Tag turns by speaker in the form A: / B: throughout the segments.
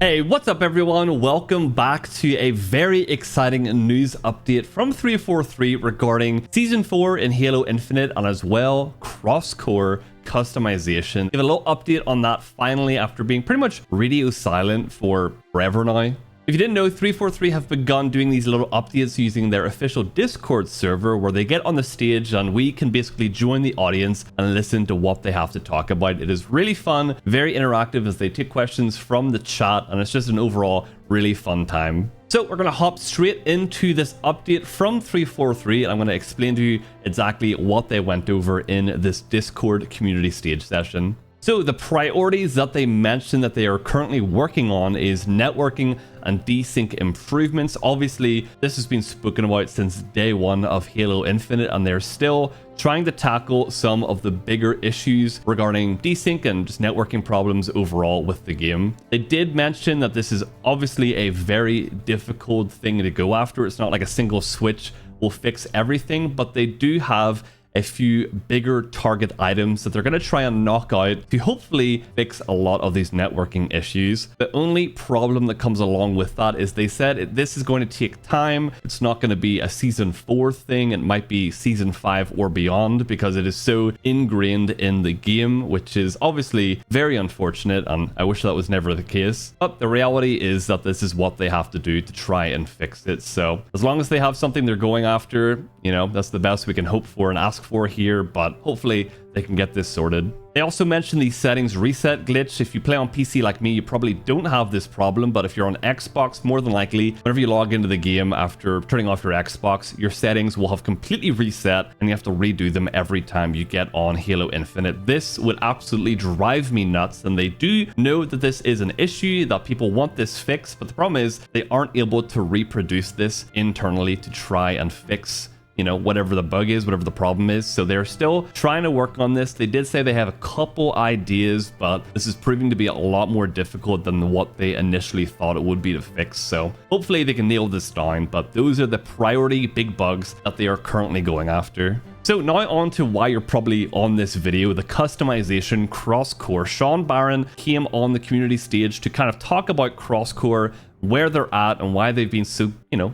A: Hey, what's up everyone? Welcome back to a very exciting news update from 343 regarding Season 4 in Halo Infinite and as well cross-core customization. Give a little update on that finally after being pretty much radio silent for forever now. If you didn't know, 343 have begun doing these little updates using their official Discord server where they get on the stage and we can basically join the audience and listen to what they have to talk about. It is really fun, very interactive as they take questions from the chat, and it's just an overall really fun time. So we're going to hop straight into this update from 343 and I'm going to explain to you exactly what they went over in this Discord community stage session. So the priorities that they mentioned that they are currently working on is networking and desync improvements. Obviously, this has been spoken about since day one of Halo Infinite, and they're still trying to tackle some of the bigger issues regarding desync and just networking problems overall with the game. They did mention that this is obviously a very difficult thing to go after. It's not like a single switch will fix everything, but they do have a few bigger target items that they're going to try and knock out to hopefully fix a lot of these networking issues. The only problem that comes along with that is they said this is going to take time. It's not going to be a season 4 thing. It might be season 5 or beyond because it is so ingrained in the game, which is obviously very unfortunate, and I wish that was never the case. But the reality is that this is what they have to do to try and fix it. So as long as they have something they're going after, you know, that's the best we can hope for and ask for here, but hopefully they can get this sorted. They also mentioned the settings reset glitch. If you play on PC like me, you probably don't have this problem, but if you're on Xbox, more than likely, whenever you log into the game after turning off your Xbox, your settings will have completely reset and you have to redo them every time you get on Halo Infinite. This would absolutely drive me nuts, and they do know that this is an issue, that people want this fixed, but the problem is they aren't able to reproduce this internally to try and fix, you know, whatever the bug is, whatever the problem is. So they're still trying to work on this. They did say they have a couple ideas, but this is proving to be a lot more difficult than what they initially thought it would be to fix. So hopefully they can nail this down, but those are the priority big bugs that they are currently going after. So now on to why you're probably on this video, the customization cross-core. Sean Barron came on the community stage to kind of talk about cross-core, where they're at and why they've been so,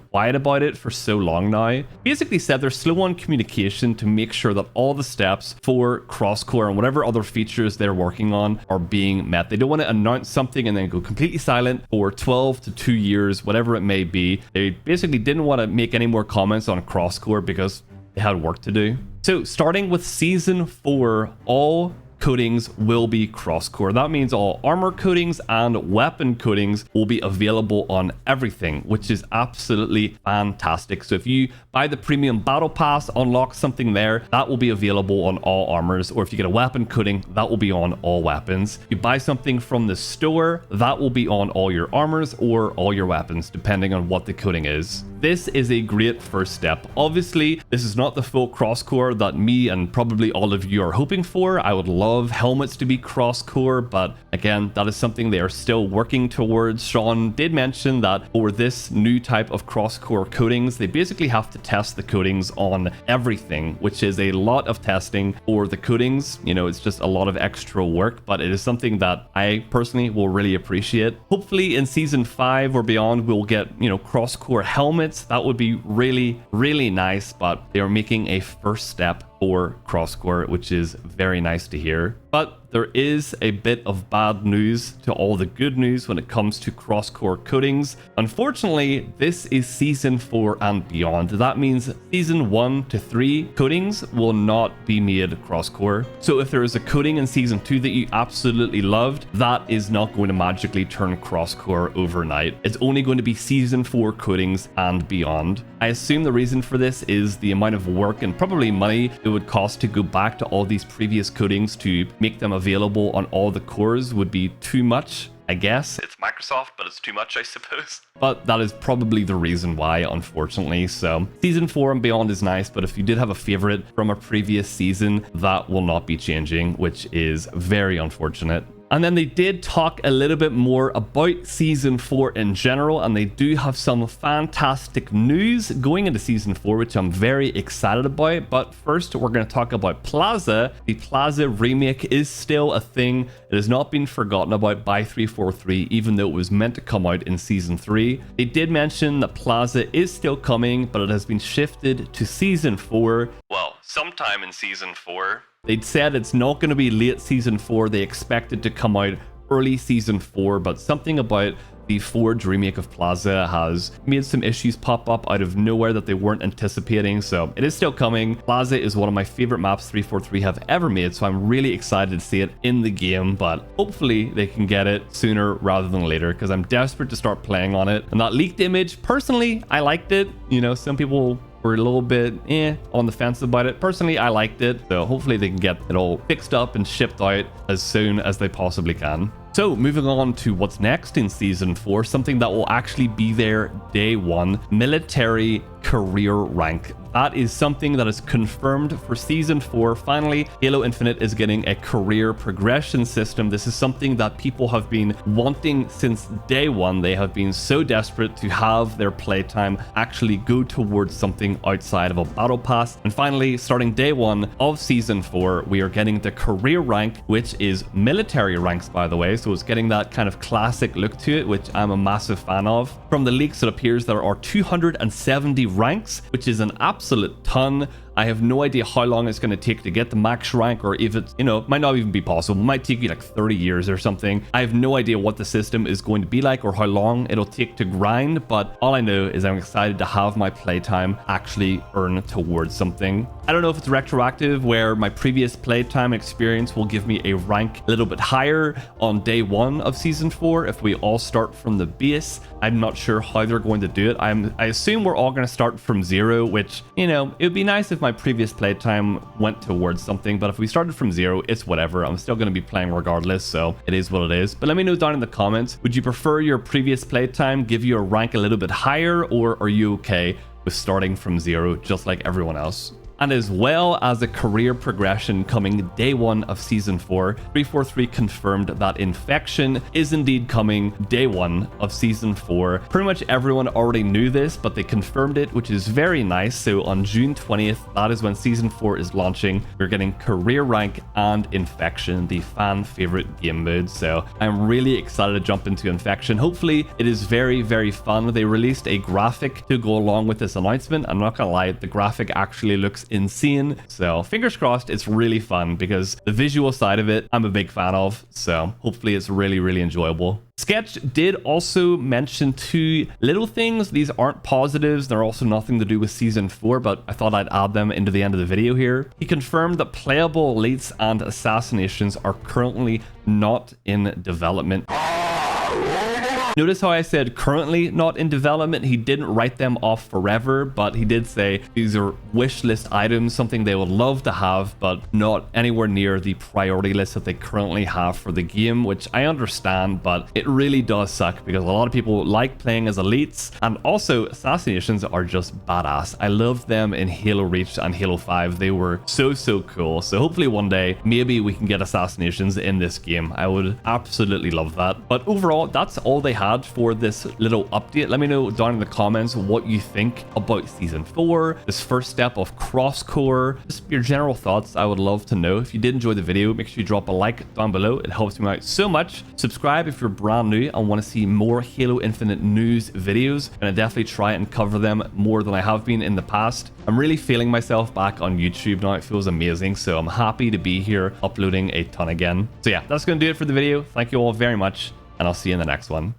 A: quiet about it for so long now. Basically said they're slow on communication to make sure that all the steps for cross-core and whatever other features they're working on are being met. They don't want to announce something and then go completely silent for 12 to 2 years, whatever it may be. They basically didn't want to make any more comments on cross-core because they had work to do. So starting with Season 4, all coatings will be cross-core. That means all armor coatings and weapon coatings will be available on everything, which is absolutely fantastic. So if you buy the premium battle pass, unlock something there, that will be available on all armors, or if you get a weapon coating, that will be on all weapons. If you buy something from the store, that will be on all your armors or all your weapons, depending on what the coating is. This is a great first step. Obviously, this is not the full cross-core that me and probably all of you are hoping for. I would love helmets to be cross-core, but again, that is something they are still working towards. Sean did mention that for this new type of cross-core coatings, they basically have to test the coatings on everything, which is a lot of testing for the coatings. It's just a lot of extra work, but it is something that I personally will really appreciate. Hopefully in Season 5 or beyond, we'll get, cross-core helmets. That would be really, really nice, but they are making a first step for cross-core, which is very nice to hear. But there is a bit of bad news to all the good news when it comes to cross-core coatings. Unfortunately, this is Season 4 and beyond. That means Season 1 to 3 coatings will not be made cross-core. So if there is a coating in Season 2 that you absolutely loved, that is not going to magically turn cross-core overnight. It's only going to be Season 4 coatings and beyond. I assume the reason for this is the amount of work and probably money it would cost to go back to all these previous coatings to make them available on all the cores would be too much. I guess it's Microsoft, but it's too much, I suppose. But that is probably the reason why, unfortunately. So Season 4 and beyond is nice, but if you did have a favorite from a previous season, that will not be changing, which is very unfortunate. And then they did talk a little bit more about Season 4 in general, and they do have some fantastic news going into Season 4, which I'm very excited about. But first, we're going to talk about Plaza. The Plaza remake is still a thing. It has not been forgotten about by 343, even though it was meant to come out in Season 3. They did mention that Plaza is still coming, but it has been shifted to Season 4. Well, sometime in Season 4. They'd said it's not going to be late Season 4. They expect it to come out early Season 4, but something about the Forge remake of Plaza has made some issues pop up out of nowhere that they weren't anticipating, so it is still coming. Plaza is one of my favorite maps 343 have ever made, so I'm really excited to see it in the game, but hopefully they can get it sooner rather than later, because I'm desperate to start playing on it. And that leaked image, personally, I liked it. You know, some people were a little bit on the fence about it. Personally, I liked it, so hopefully they can get it all fixed up and shipped out as soon as they possibly can. So moving on to what's next in Season 4, something that will actually be there day one, military career rank. That is something that is confirmed for Season 4. Finally, Halo Infinite is getting a career progression system. This is something that people have been wanting since day one. They have been so desperate to have their playtime actually go towards something outside of a battle pass. And finally, starting day one of Season 4, we are getting the career rank, which is military ranks, by the way. So it's getting that kind of classic look to it, which I'm a massive fan of. From the leaks, it appears there are 270 ranks, which is an absolute ton. I have no idea how long it's going to take to get the max rank, or if it's, you know, it might not even be possible. It might take you like 30 years or something. I have no idea what the system is going to be like or how long it'll take to grind, but all I know is I'm excited to have my playtime actually earn towards something. I don't know if it's retroactive, where my previous playtime experience will give me a rank a little bit higher on day one of Season 4 if we all start from the base. I'm not sure how they're going to do it. I assume we're all going to start from 0, which, you know, it would be nice if my previous playtime went towards something, but if we started from 0, it's whatever. I'm still going to be playing regardless, so it is what it is. But let me know down in the comments, would you prefer your previous playtime give you a rank a little bit higher, or are you okay with starting from 0 just like everyone else? And as well as a career progression coming day one of Season 4, 343 confirmed that Infection is indeed coming day one of Season 4. Pretty much everyone already knew this, but they confirmed it, which is very nice. So on June 20th, that is when Season 4 is launching. We're getting career rank and Infection, the fan favorite game mode. So I'm really excited to jump into Infection. Hopefully it is very, very fun. They released a graphic to go along with this announcement. I'm not gonna lie, the graphic actually looks insane, so fingers crossed it's really fun, because the visual side of it I'm a big fan of, so hopefully it's really, really enjoyable. Sketch did also mention 2 little things. These aren't positives, they're also nothing to do with Season 4, but I thought I'd add them into the end of the video here. He confirmed that playable elites and assassinations are currently not in development. Notice how I said currently not in development. He didn't write them off forever, but he did say these are wish list items, something they would love to have, but not anywhere near the priority list that they currently have for the game, which I understand, but it really does suck because a lot of people like playing as elites, and also assassinations are just badass. I loved them in Halo Reach and Halo 5. They were so cool. So hopefully one day, maybe we can get assassinations in this game. I would absolutely love that. But overall, that's all they have for this little update. Let me know down in the comments what you think about Season 4, this first step of cross-core, just your general thoughts. I would love to know. If you did enjoy the video, make sure you drop a like down below. It helps me out so much. Subscribe if you're brand new and want to see more Halo Infinite news videos, and I definitely try and cover them more than I have been in the past. I'm really feeling myself back on YouTube now. It feels amazing, so I'm happy to be here uploading a ton again. So yeah, that's going to do it for the video. Thank you all very much, and I'll see you in the next one.